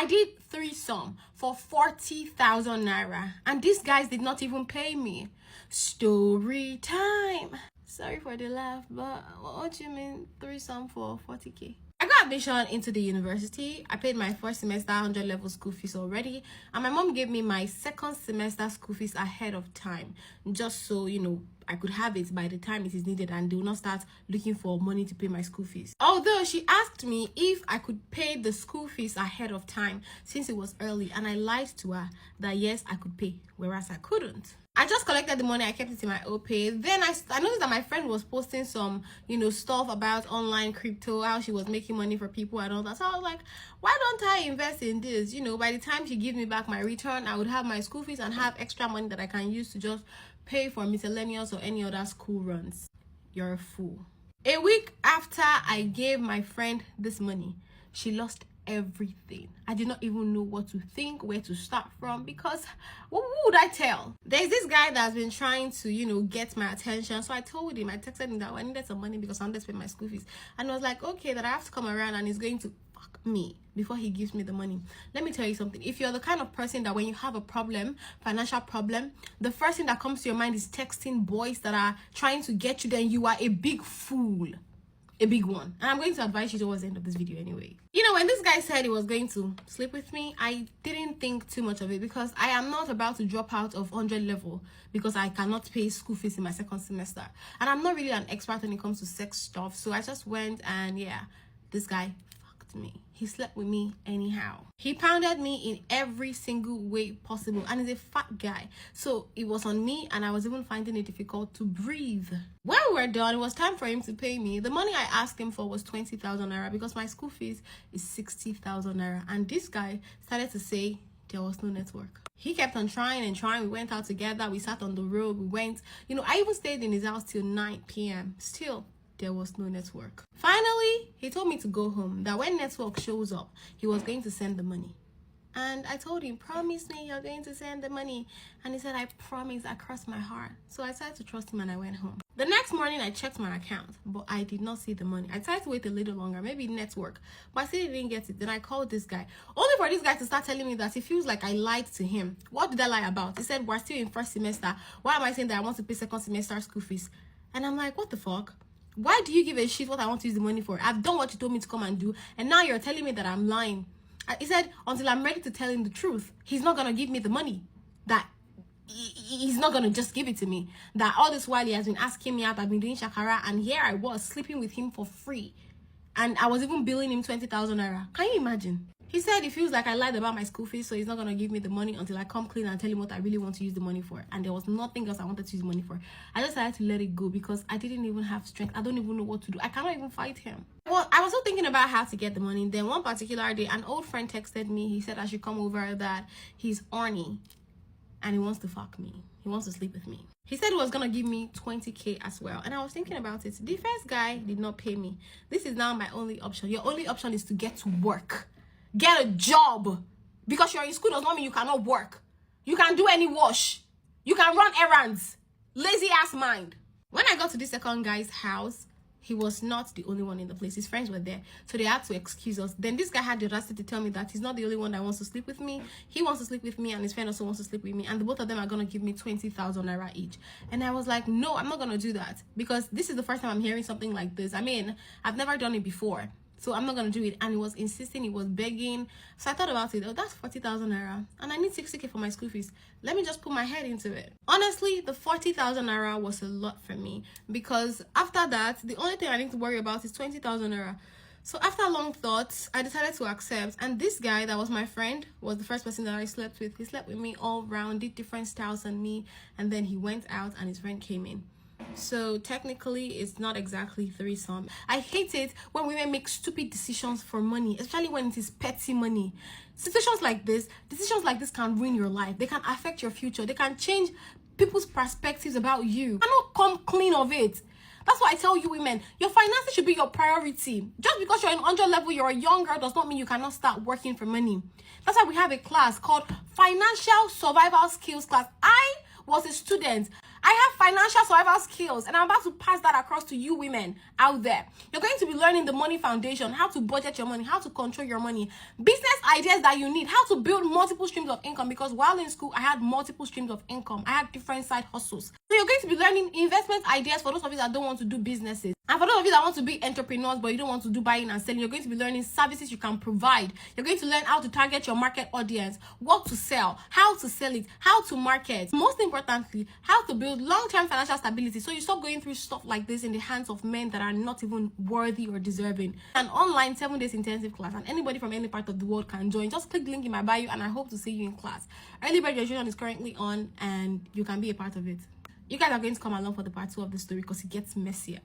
I did threesome for 40,000 naira, and these guys did not even pay me. Story time. Sorry for the laugh, but what do you mean threesome for 40k? I got admission into the university. I paid my first semester 100 level school fees already, and my mom gave me my second semester school fees ahead of time, just so I could have it by the time it is needed and they will not start looking for money to pay my school fees. Although she asked me if I could pay the school fees ahead of time since it was early, and I lied to her that yes, I could pay, whereas I couldn't. I just collected the money, I kept it in my OPay. Then I noticed that my friend was posting some, stuff about online crypto, how she was making money for people and all that. So I was like, why don't I invest in this? By the time she gives me back my return, I would have my school fees and have extra money that I can use to just pay for miscellaneous or any other school runs. You're a fool. A week after I gave my friend this money, she lost everything. I did not even know what to think, where to start from, because what would I tell? There's this guy that's been trying to get my attention, so I told him, I texted him that I needed some money because I wanted to pay my school fees, and I was like, okay, that I have to come around and he's going to fuck me before he gives me the money. Let me tell you something. If you're the kind of person that when you have a problem, financial problem, the first thing that comes to your mind is texting boys that are trying to get you, then you are a big fool. A big one. And I'm going to advise you towards the end of this video anyway. When this guy said he was going to sleep with me, I didn't think too much of it because I am not about to drop out of 100 level because I cannot pay school fees in my second semester. And I'm not really an expert when it comes to sex stuff. So I just went and yeah, this guy fucked me. He slept with me anyhow. He pounded me in every single way possible, and he's a fat guy, so it was on me, and I was even finding it difficult to breathe. When we were done, it was time for him to pay me. The money I asked him for was 20,000 naira because my school fees is 60,000 naira, and this guy started to say there was no network. He kept on trying and trying. We went out together, we sat on the road, we went, I even stayed in his house till 9 p.m. Still, there was no network. Finally, he told me to go home, that when network shows up, he was going to send the money. And I told him, promise me you're going to send the money. And he said, I promise, I crossed my heart. So I decided to trust him and I went home. The next morning, I checked my account, but I did not see the money. I tried to wait a little longer, maybe network, but I still didn't get it. Then I called this guy, only for this guy to start telling me that he feels like I lied to him. What did I lie about? He said, we're still in first semester. Why am I saying that I want to pay second semester school fees? And I'm like, what the fuck? Why do you give a shit what I want to use the money for? I've done what you told me to come and do, and now you're telling me that I'm lying. He said, until I'm ready to tell him the truth, he's not going to give me the money. That he's not going to just give it to me. That all this while he has been asking me out, I've been doing shakara, and here I was sleeping with him for free. And I was even billing him 20,000 naira. Can you imagine? He said he feels like I lied about my school fees, so he's not going to give me the money until I come clean and tell him what I really want to use the money for. And there was nothing else I wanted to use the money for. I just decided to let it go because I didn't even have strength. I don't even know what to do. I cannot even fight him. Well, I was still thinking about how to get the money. Then one particular day, an old friend texted me. He said I should come over, that he's horny and he wants to fuck me. He wants to sleep with me. He said he was going to give me 20k as well. And I was thinking about it. The first guy did not pay me. This is now my only option. Your only option is to get to work. Get a job. Because you're in school does not mean you cannot work. You can do any wash. You can run errands. Lazy ass mind. When I got to this second guy's house, he was not the only one in the place. His friends were there, so they had to excuse us. Then this guy had the audacity to tell me that he's not the only one that wants to sleep with me. He wants to sleep with me, and his friend also wants to sleep with me, and the both of them are going to give me 20,000 naira each. And I was like, no, I'm not going to do that, because this is the first time I'm hearing something like this. I mean, I've never done it before, so I'm not going to do it. And he was insisting, he was begging. So I thought about it. Oh, that's 40,000 naira. And I need 60k for my school fees. Let me just put my head into it. Honestly, the 40,000 naira was a lot for me. Because after that, the only thing I need to worry about is 20,000 naira. So after long thoughts, I decided to accept. And this guy that was my friend was the first person that I slept with. He slept with me all round, did different styles on me. And then he went out and his friend came in. So technically it's not exactly threesome. I hate it when women make stupid decisions for money, especially when it is petty money. Decisions like this can ruin your life. They can affect your future. They can change people's perspectives about you. You cannot come clean of it. That's why I tell you women, your finances should be your priority. Just because you're in 100 level, you're a young girl, does not mean you cannot start working for money. That's why we have a class called Financial Survival Skills class. I was a student. I have financial survival skills, and I'm about to pass that across to you women out there. You're going to be learning the money foundation, how to budget your money, how to control your money, business ideas that you need, how to build multiple streams of income, because while in school, I had multiple streams of income. I had different side hustles. So you're going to be learning investment ideas for those of you that don't want to do businesses. And for those of you that want to be entrepreneurs, but you don't want to do buying and selling, you're going to be learning services you can provide. You're going to learn how to target your market audience, what to sell, how to sell it, how to market. Most importantly, how to build long-term financial stability, so you stop going through stuff like this in the hands of men that are not even worthy or deserving. An online 7 days intensive class, and anybody from any part of the world can join. Just click the link in my bio, and I hope to see you in class. Early bird registration is currently on, and you can be a part of it. You guys are going to come along for the part 2 of the story because it gets messier.